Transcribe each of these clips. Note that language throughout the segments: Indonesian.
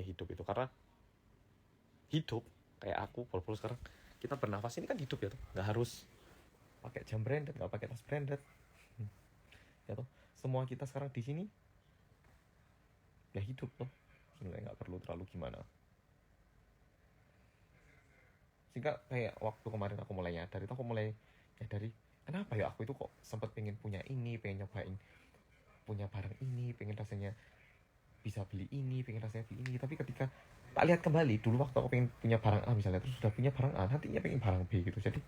hidup itu, karena hidup kayak aku bol-bol sekarang, kita bernafas ini kan hidup ya tuh, nggak harus pakai jam branded, nggak pakai tas branded, ya tuh. Semua kita sekarang di sini ya hidup tuh, sebenarnya nggak perlu terlalu gimana. Sehingga kayak waktu kemarin aku mulai nyadar itu, aku mulai nyadari kenapa ya aku itu kok sempat pengen punya ini, pengen nyobain punya barang ini, pengen rasanya bisa beli ini, pengen rasanya beli ini, tapi ketika tak lihat kembali dulu waktu aku pengen punya barang A misalnya, terus sudah punya barang A, nantinya pengen barang B gitu. Jadi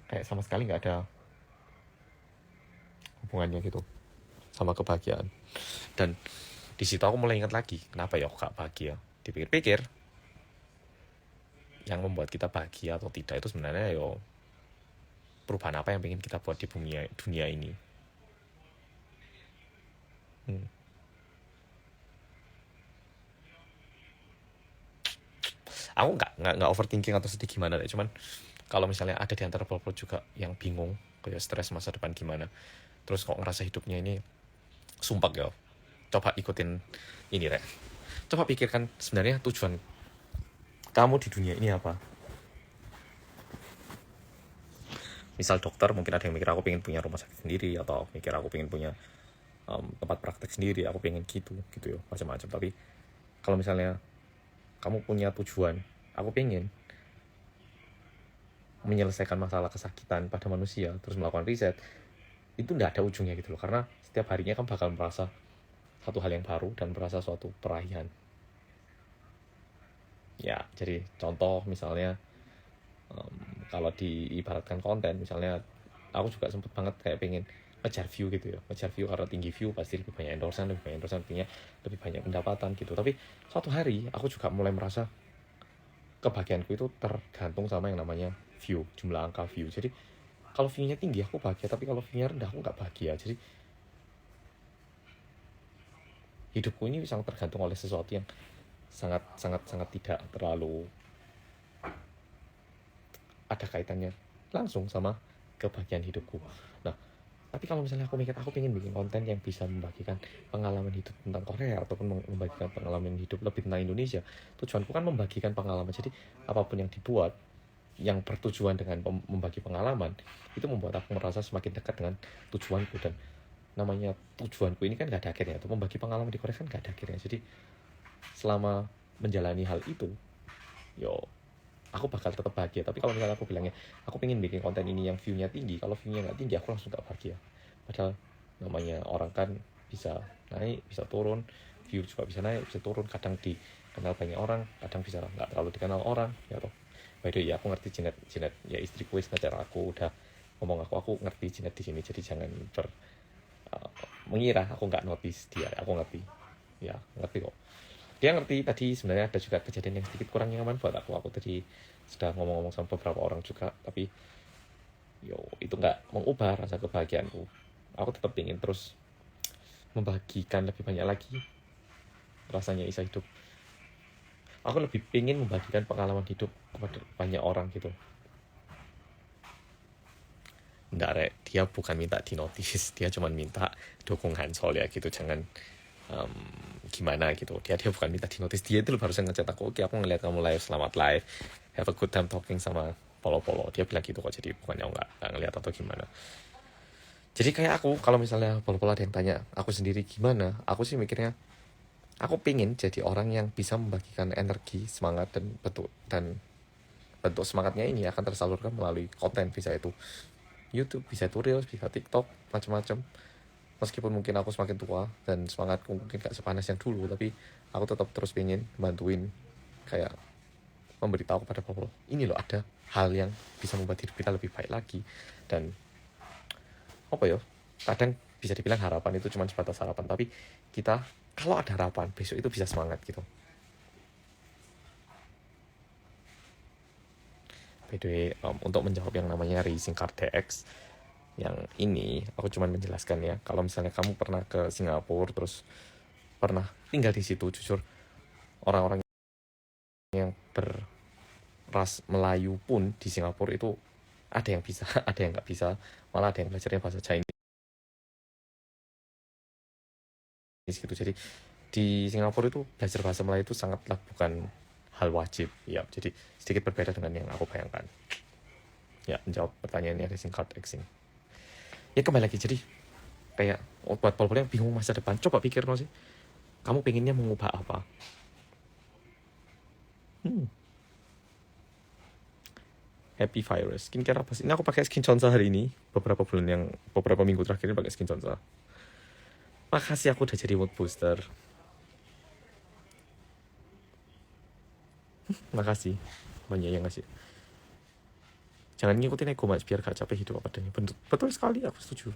kayak sama sekali nggak ada hubungannya gitu sama kebahagiaan. Dan di situ aku mulai ingat lagi, kenapa ya aku gak bahagia. Dipikir-pikir, yang membuat kita bahagia atau tidak itu sebenarnya yo perubahan apa yang pengen kita buat di dunia ini. Aku nggak overthinking atau sedih gimana deh, cuman kalau misalnya ada di antara bol juga yang bingung kayak stres masa depan gimana, terus kok ngerasa hidupnya ini sumpah ya, coba ikutin ini Rek, coba pikirkan sebenarnya tujuan kamu di dunia ini apa. Misal dokter, mungkin ada yang mikir aku pengen punya rumah sakit sendiri, atau mikir aku pengen punya tempat praktek sendiri, aku pengen gitu ya, macam-macam. Tapi kalau misalnya kamu punya tujuan, aku pengen menyelesaikan masalah kesakitan pada manusia, terus melakukan riset, itu nggak ada ujungnya gitu loh, karena setiap harinya kan bakal merasa satu hal yang baru dan merasa suatu perayaan. Ya, jadi contoh misalnya, kalau diibaratkan konten, misalnya aku juga sempet banget kayak pengen ngejar view gitu ya, ngejar view, karena tinggi view pasti lebih banyak endorsean, lebih banyak pendapatan gitu. Tapi suatu hari aku juga mulai merasa kebahagiaanku itu tergantung sama yang namanya view, jumlah angka view. Jadi kalau view-nya tinggi aku bahagia, tapi kalau view-nya rendah aku nggak bahagia. Jadi hidupku ini sangat tergantung oleh sesuatu yang sangat sangat sangat tidak terlalu ada kaitannya langsung sama kebahagiaan hidupku. Nah, tapi kalau misalnya aku mikir, aku pengen bikin konten yang bisa membagikan pengalaman hidup tentang Korea, ataupun membagikan pengalaman hidup lebih tentang Indonesia. Tujuanku kan membagikan pengalaman. Jadi apapun yang dibuat yang bertujuan dengan membagi pengalaman, itu membuat aku merasa semakin dekat dengan tujuanku. Dan namanya tujuanku ini kan gak ada akhirnya, itu membagi pengalaman di Korea kan gak ada akhirnya. Jadi selama menjalani hal itu, yo aku bakal tetap bahagia. Tapi kalau misalnya aku bilangnya aku pengen bikin konten ini yang view-nya tinggi, kalau view-nya nggak tinggi aku langsung gak bahagia. Padahal namanya orang kan bisa naik bisa turun, view juga bisa naik bisa turun, kadang dikenal banyak orang, kadang bisa nggak terlalu dikenal orang, ya toh. By the way, aku ngerti Jinet, ya istriku wis ngajar aku, udah ngomong aku ngerti Jinet di sini, jadi jangan mengira aku nggak notice dia. Aku ngerti, ya ngerti kok. Dia ngerti. Tadi sebenarnya ada juga kejadian yang sedikit kurang nyaman buat aku tadi sudah ngomong-ngomong sama beberapa orang juga, tapi yo itu nggak mengubah rasa kebahagiaanku. Aku tetap ingin terus membagikan lebih banyak lagi rasanya bisa hidup. Aku lebih ingin membagikan pengalaman hidup kepada banyak orang gitu. Enggak Rek, dia bukan minta di notice, dia cuma minta dukungan soalnya gitu. Jangan gimana gitu, dia bukan minta di notice. Dia itu barusan ngechat aku, oke aku ngeliat kamu live, selamat live, have a good time talking sama polo-polo. Dia bilang gitu kok, jadi bukannya nggak ngeliat atau gimana. Jadi kayak aku, kalau misalnya polo-polo ada yang tanya aku sendiri gimana, aku sih mikirnya aku pengen jadi orang yang bisa membagikan energi, semangat, dan bentuk semangatnya ini akan tersalurkan melalui konten. Bisa itu YouTube, bisa itu Reels, bisa TikTok, macam-macam. Meskipun mungkin aku semakin tua dan semangatku mungkin gak sepanas yang dulu, tapi aku tetap terus pengen bantuin, kayak memberitahu kepada people, ini loh ada hal yang bisa membuat hidup kita lebih baik lagi. Dan apa ya, kadang bisa dibilang harapan itu cuma sebatas harapan, tapi kita kalau ada harapan besok itu bisa semangat gitu. By the way, untuk menjawab yang namanya Racing Car DX, yang ini aku cuma menjelaskan ya, kalau misalnya kamu pernah ke Singapura terus pernah tinggal di situ, jujur orang-orang yang berras Melayu pun di Singapura itu ada yang bisa, ada yang nggak bisa, malah ada yang belajarnya bahasa Chinese gitu. Jadi di Singapura itu belajar bahasa Melayu itu sangatlah bukan hal wajib ya, jadi sedikit berbeda dengan yang aku bayangkan. Ya, menjawab pertanyaannya Racing Card Xing. Ya kembali lagi, jadi kayak buat pol-pol yang bingung masa depan, coba pikir no sih, kamu pengennya mengubah apa? Happy Virus skincare apa sih? Ini aku pakai Skin Chonsa hari ini, beberapa minggu terakhir ini pakai Skin Chonsa. Makasih, aku udah jadi mood booster. Makasih banyak yang ngasih. Jangan ngikutin ego mas, biar gak capek hidup apa adanya. Betul sekali, aku setuju.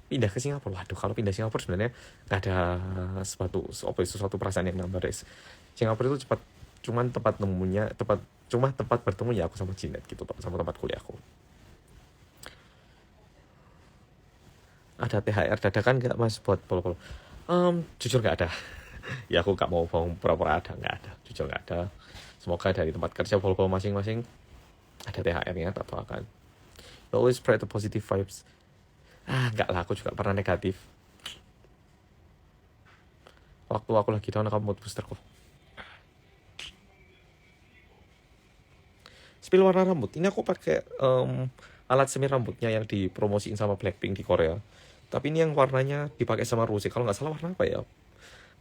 Pindah ke Singapura, waduh, kalau pindah Singapura sebenarnya gak ada sesuatu perasaan yang nambah res. Singapura itu cuma tempat bertemu ya aku sama Jinet gitu, sama tempat kuliahku. Ada THR dadakan nggak mas buat pol-pol? Jujur nggak ada. Ya aku nggak mau bohong pura-pura ada, nggak ada. Jujur nggak ada. Semoga dari tempat kerja pol-pol masing-masing ada THR-nya atau akan. Always spread the positive vibes. Nggak lah, aku juga pernah negatif. Waktu aku lagi down, kamu mood booster kok. Spill warna rambut. Ini aku pakai alat semir rambutnya yang dipromosiin sama Blackpink di Korea. Tapi ini yang warnanya dipakai sama Rose. Kalau nggak salah warna apa ya?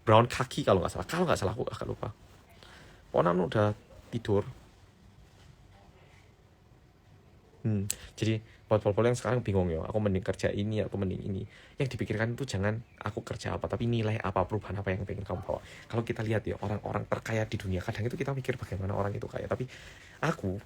Brown kaki kalau nggak salah. Kalau nggak salah aku agak lupa. Ponan udah tidur. Jadi buat pol-pol yang sekarang bingung ya, aku mending kerja ini atau mending ini. Yang dipikirkan itu jangan aku kerja apa, tapi nilai apa, perubahan apa yang pengen kamu bawa. Kalau kita lihat ya, orang-orang terkaya di dunia, kadang itu kita mikir bagaimana orang itu kaya. Tapi aku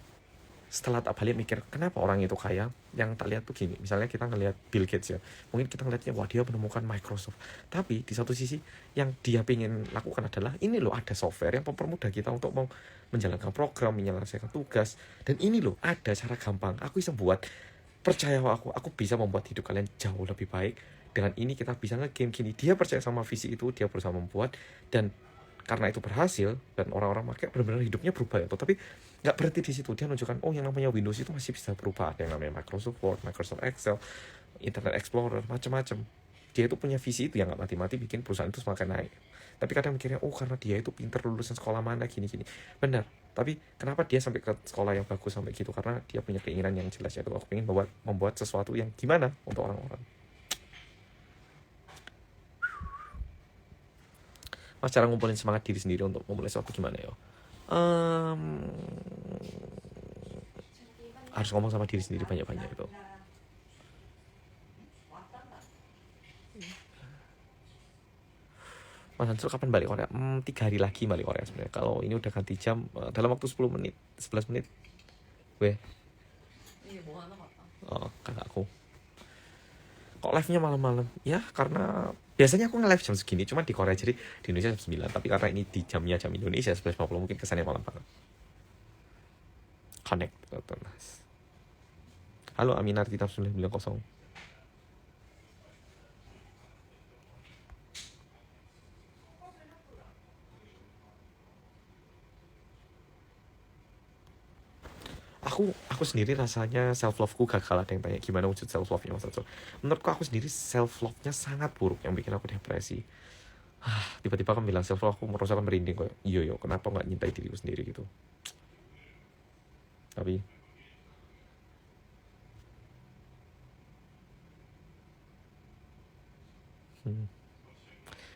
setelah tak balik mikir, kenapa orang itu kaya? Yang tak lihat tuh gini, misalnya kita ngelihat Bill Gates ya, mungkin kita ngelihatnya, wah dia menemukan Microsoft. Tapi di satu sisi, yang dia pengen lakukan adalah, ini loh ada software yang mempermudah kita untuk mau menjalankan program, menyelesaikan tugas. Dan ini loh ada cara gampang, aku bisa buat, percaya aku bisa membuat hidup kalian jauh lebih baik. Dengan ini kita bisa nge-game gini. Dia percaya sama visi itu, dia berusaha membuat, dan karena itu berhasil dan orang-orang pakai, benar-benar hidupnya berubah ya. Tapi nggak berhenti di situ, dia menunjukkan yang namanya Windows itu masih bisa berubah. Ada yang namanya Microsoft Word, Microsoft Excel, Internet Explorer, macam-macam. Dia itu punya visi itu yang nggak mati-mati bikin perusahaan itu semakin naik. Tapi kadang mikirnya, karena dia itu pinter, lulusan sekolah mana, gini-gini. Benar, tapi kenapa dia sampai ke sekolah yang bagus sampai gitu? Karena dia punya keinginan yang jelas, yaitu aku pengen membuat sesuatu yang gimana untuk orang-orang. Mas, cara ngumpulin semangat diri sendiri untuk memulai sesuatu gimana ya? Harus ngomong sama diri sendiri banyak-banyak itu. Mas Hansel kapan balik Korea? 3 hari lagi balik Korea sebenarnya. Kalau ini udah ganti jam, dalam waktu 10 menit, 11 menit. Weh. Kakakku. Kok live-nya malam-malam? Ya karena biasanya aku nge-live jam segini, cuma di Korea, jadi di Indonesia jam 9. Tapi karena ini di jam Indonesia 11.50, mungkin kesannya malam banget. Connect, Mas. Halo Aminarti 990. Aku sendiri rasanya self loveku gagal. Ada yang tanya gimana wujud self love nya Mas Hansel. Menurutku aku sendiri self love nya sangat buruk, yang bikin aku depresi. Tiba-tiba kan bilang self love, aku merasa merinding kok. Iya kenapa nggak nyintai diriku sendiri gitu. Tapi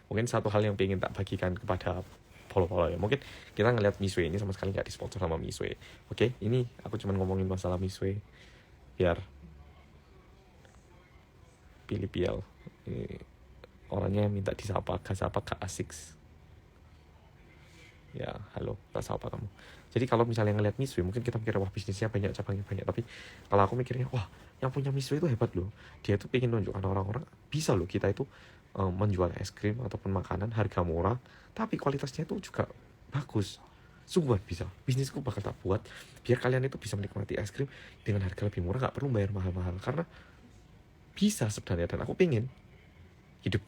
mungkin satu hal yang pengen tak bagikan kepada polo-polo ya, mungkin kita ngelihat Misue ini sama sekali nggak disponsor sama Misue. Oke, ini aku cuma ngomongin masalah Misue biar pilih pial. Orangnya minta disapa, gak sapa gak asik. Ya halo, tak sapa kamu. Jadi kalau misalnya ngelihat Misue, mungkin kita mikir wah bisnisnya banyak, cabangnya banyak. Tapi kalau aku mikirnya, wah yang punya Misue itu hebat loh. Dia tuh pengen nunjukkan orang-orang bisa loh kita itu menjual es krim ataupun makanan harga murah, tapi kualitasnya itu juga bagus. Sungguh bisa, bisnisku bakal tak buat biar kalian itu bisa menikmati es krim dengan harga lebih murah, gak perlu bayar mahal-mahal. Karena bisa sebenarnya, dan aku pengen hidup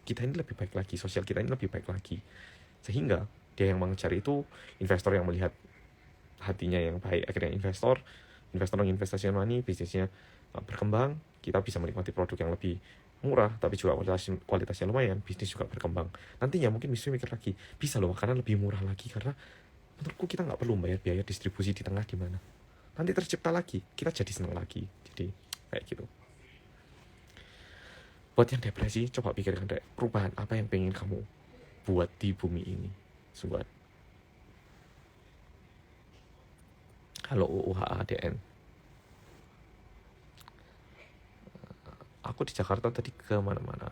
kita ini lebih baik lagi, sosial kita ini lebih baik lagi. Sehingga dia yang mengejar itu investor yang melihat hatinya yang baik, akhirnya investor yang investasi money, bisnisnya berkembang, kita bisa menikmati produk yang lebih murah tapi juga kualitasnya lumayan, bisnis juga berkembang. Nantinya mungkin Mitsui mikir lagi, bisa loh makanan lebih murah lagi, karena menurutku kita nggak perlu bayar biaya distribusi di tengah di mana. Nanti tercipta lagi, kita jadi senang lagi. Jadi kayak gitu. Buat yang depresi, coba pikirkan deh, perubahan apa yang pengen kamu buat di bumi ini. Buat halo UUHADN. Aku di Jakarta tadi ke mana-mana.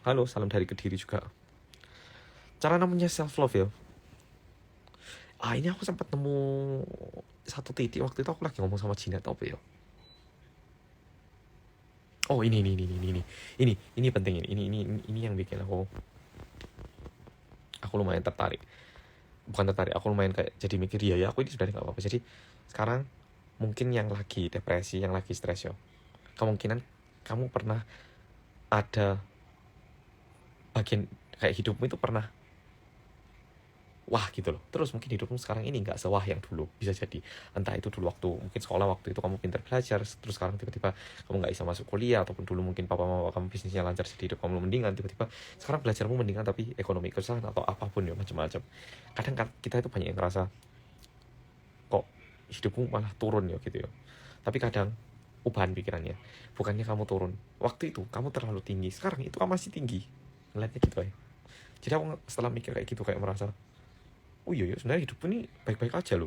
Halo, salam dari Kediri juga. Cara namanya self love ya. Ini aku sempat nemu satu titik waktu itu, aku lagi ngomong sama Jinet apa ya. Oh ini penting, ini yang bikin aku lumayan tertarik. Bukan tertarik, aku lumayan kayak jadi mikir, ya aku ini sudah nggak apa-apa. Jadi sekarang mungkin yang lagi depresi, yang lagi stres ya, kemungkinan kamu pernah ada bagian kayak hidupmu itu pernah wah gitu loh. Terus mungkin hidupmu sekarang ini nggak sewah yang dulu. Bisa jadi entah itu dulu waktu mungkin sekolah, waktu itu kamu pintar belajar, terus sekarang tiba-tiba kamu nggak bisa masuk kuliah, ataupun dulu mungkin papa mama kamu bisnisnya lancar, jadi hidup kamu mendingan, tiba-tiba sekarang belajarmu mendingan tapi ekonomi kesusahan atau apapun ya, macam-macam. Kadang kan kita itu banyak yang ngerasa kok hidupmu malah turun ya gitu ya. Tapi kadang ubahan pikirannya, bukannya kamu turun, waktu itu kamu terlalu tinggi, sekarang itu kamu masih tinggi. Ngeliatnya gitu ya. Jadi aku setelah mikir kayak gitu, kayak merasa, oh iya ya, sebenarnya hidupku ini baik-baik aja loh.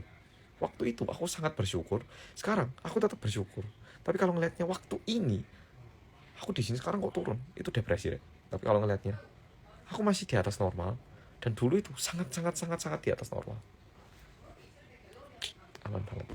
Waktu itu aku sangat bersyukur, sekarang aku tetap bersyukur. Tapi kalau ngelihatnya waktu ini, aku di sini sekarang kok turun, itu depresi deh. Tapi kalau ngelihatnya, aku masih di atas normal, dan dulu itu sangat sangat sangat sangat di atas normal. Aman banget.